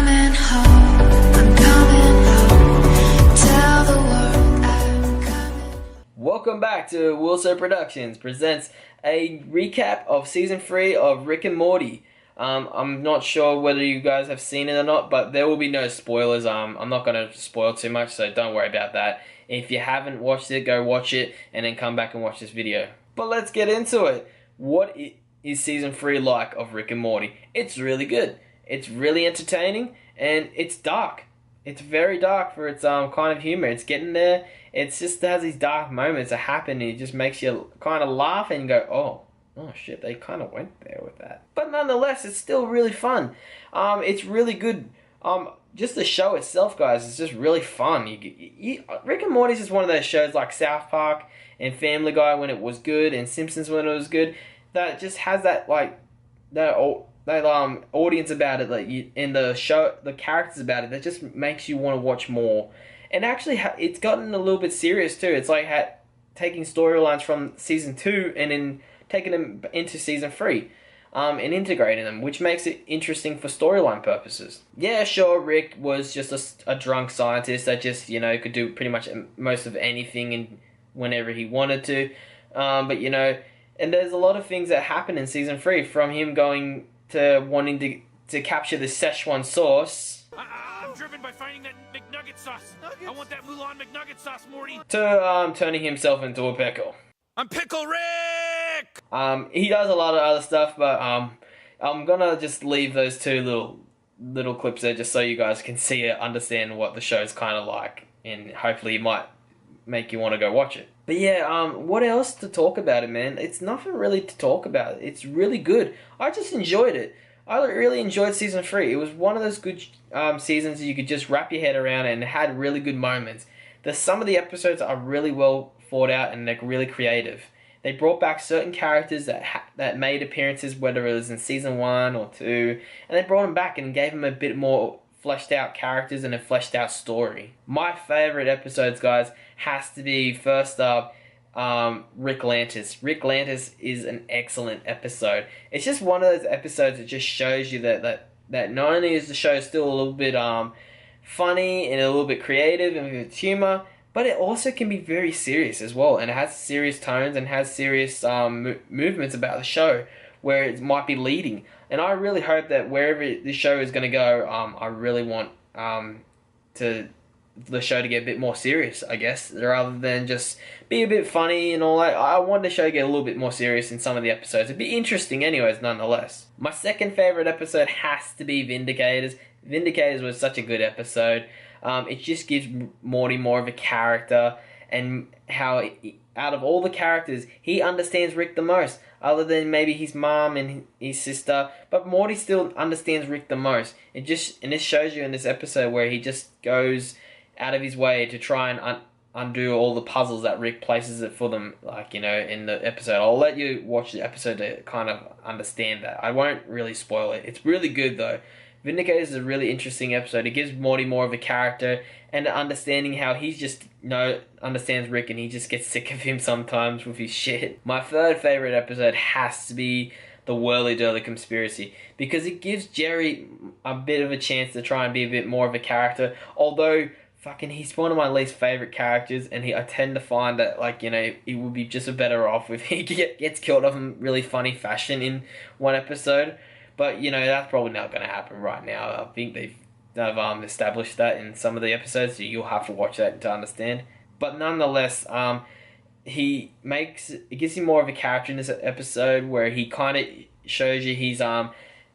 coming home, I'm coming home. Tell the world I'm coming. Welcome back to Wilso Productions presents a recap of season 3 of Rick and Morty. I'm not sure whether you guys have seen it or not, but there will be no spoilers. I'm not going to spoil too much, so don't worry about that. If you haven't watched it, go watch it and then come back and watch this video. But let's get into it. What is season 3 like of Rick and Morty? It's really good. It's really entertaining and it's dark. It's very dark for its kind of humor. It's getting there. It's just has these dark moments that happen and it just makes you kind of laugh and go, oh shit, they kind of went there with that. But nonetheless, it's still really fun. It's really good. Just the show itself, guys, is just really fun. Rick and Morty is just one of those shows like South Park and Family Guy when it was good and Simpsons when it was good, that just has that audience about it, in the show, the characters about it, that just makes you want to watch more. And actually, it's gotten a little bit serious too. It's like taking storylines from season 2 and then taking them into season 3. And integrating them, which makes it interesting for storyline purposes. Yeah, sure, Rick was just a drunk scientist that just, could do pretty much most of anything and whenever he wanted to. But, and there's a lot of things that happen in season 3, from him going to wanting to capture the Szechuan sauce. I'm driven by finding that McNugget sauce. I want that Mulan McNugget sauce, Morty. To turning himself into a pickle. I'm Pickle Rick! He does a lot of other stuff, but I'm gonna just leave those two little clips there just so you guys can see it, understand what the show's kind of like, and hopefully it might make you want to go watch it. But yeah, what else to talk about it, man? It's nothing really to talk about. It's really good. I just enjoyed it. I really enjoyed season 3. It was one of those good seasons that you could just wrap your head around and had really good moments. Some of the episodes are really well thought out and they're really creative. They brought back certain characters that made appearances, whether it was in season 1 or 2, and they brought them back and gave them a bit more fleshed out characters and a fleshed out story. My favorite episodes, guys, has to be, first up, Rick Lantis. Rick Lantis is an excellent episode. It's just one of those episodes that just shows you that not only is the show still a little bit funny and a little bit creative and with humor, but it also can be very serious as well, and it has serious tones and has serious movements about the show where it might be leading. And I really hope that wherever the show is going to go, I really want the show to get a bit more serious, I guess, rather than just be a bit funny and all that. I want the show to get a little bit more serious in some of the episodes. It'd be interesting anyways, nonetheless. My second favorite episode has to be Vindicators. Vindicators was such a good episode. It just gives Morty more of a character, and how out of all the characters, he understands Rick the most, other than maybe his mom and his sister, but Morty still understands Rick the most. And this shows you in this episode where he just goes out of his way to try and undo all the puzzles that Rick places it for them, in the episode. I'll let you watch the episode to kind of understand that. I won't really spoil it. It's really good though. Vindicators is a really interesting episode. It gives Morty more of a character and understanding how he just understands Rick and he just gets sick of him sometimes with his shit. My third favorite episode has to be the Whirly Dirly Conspiracy, because it gives Jerry a bit of a chance to try and be a bit more of a character, although he's one of my least favorite characters, and I tend to find that he would be just better off if he gets killed off in really funny fashion in one episode. But, that's probably not going to happen right now. I think they've established that in some of the episodes, so you'll have to watch that to understand. But nonetheless, it gives him more of a character in this episode, where he kind of shows you his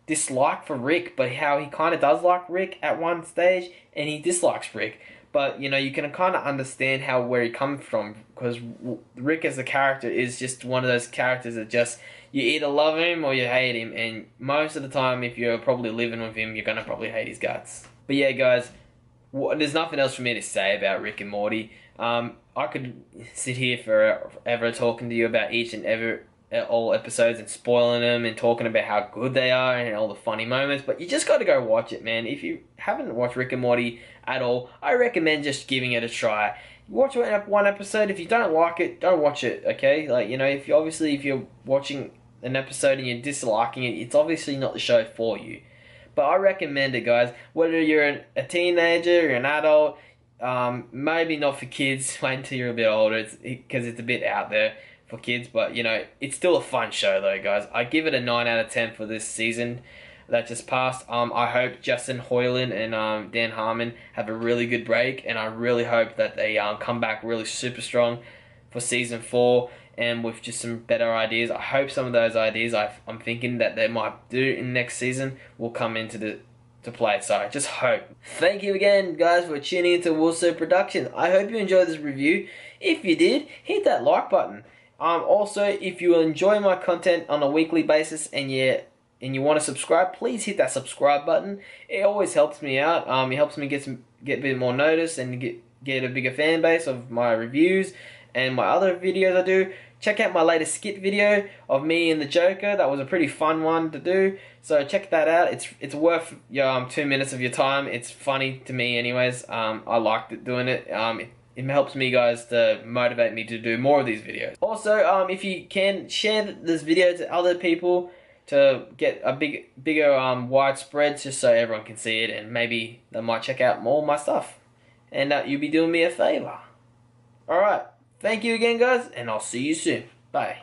dislike for Rick, but how he kind of does like Rick at one stage, and he dislikes Rick. But, you can kind of understand where he comes from, because Rick as a character is just one of those characters that just, you either love him or you hate him, and most of the time, if you're probably living with him, you're going to probably hate his guts. But yeah, guys, there's nothing else for me to say about Rick and Morty. I could sit here forever talking to you about each and all episodes and spoiling them and talking about how good they are and all the funny moments, but you just got to go watch it, man. If you haven't watched Rick and Morty at all, I recommend just giving it a try. Watch one episode. If you don't like it, don't watch it, okay? If you're watching an episode and you're disliking it, it's obviously not the show for you. But I recommend it, guys. Whether you're a teenager or an adult, maybe not for kids. Wait until you're a bit older, because it's a bit out there for kids. But you know, it's still a fun show, though, guys. I give it a 9 out of 10 for this season that just passed. I hope Justin Hoyland and Dan Harmon have a really good break, and I really hope that they come back really super strong for season 4 and with just some better ideas. I hope some of those ideas I'm thinking that they might do in next season will come into to play. So I just hope. Thank you again, guys, for tuning into Wilso Productions. I hope you enjoyed this review. If you did, hit that like button. Also, if you enjoy my content on a weekly basis and you want to subscribe, please hit that subscribe button. It always helps me out. It helps me get a bit more notice and get a bigger fan base of my reviews and my other videos I do. Check out my latest skit video of me and the Joker. That was a pretty fun one to do. So check that out. It's worth your 2 minutes of your time. It's funny to me anyways. I liked it doing it. It helps me, guys, to motivate me to do more of these videos. Also, if you can, share this video to other people to get a bigger widespread, just so everyone can see it, and maybe they might check out more of my stuff. And you'll be doing me a favor. Alright, thank you again, guys, and I'll see you soon. Bye.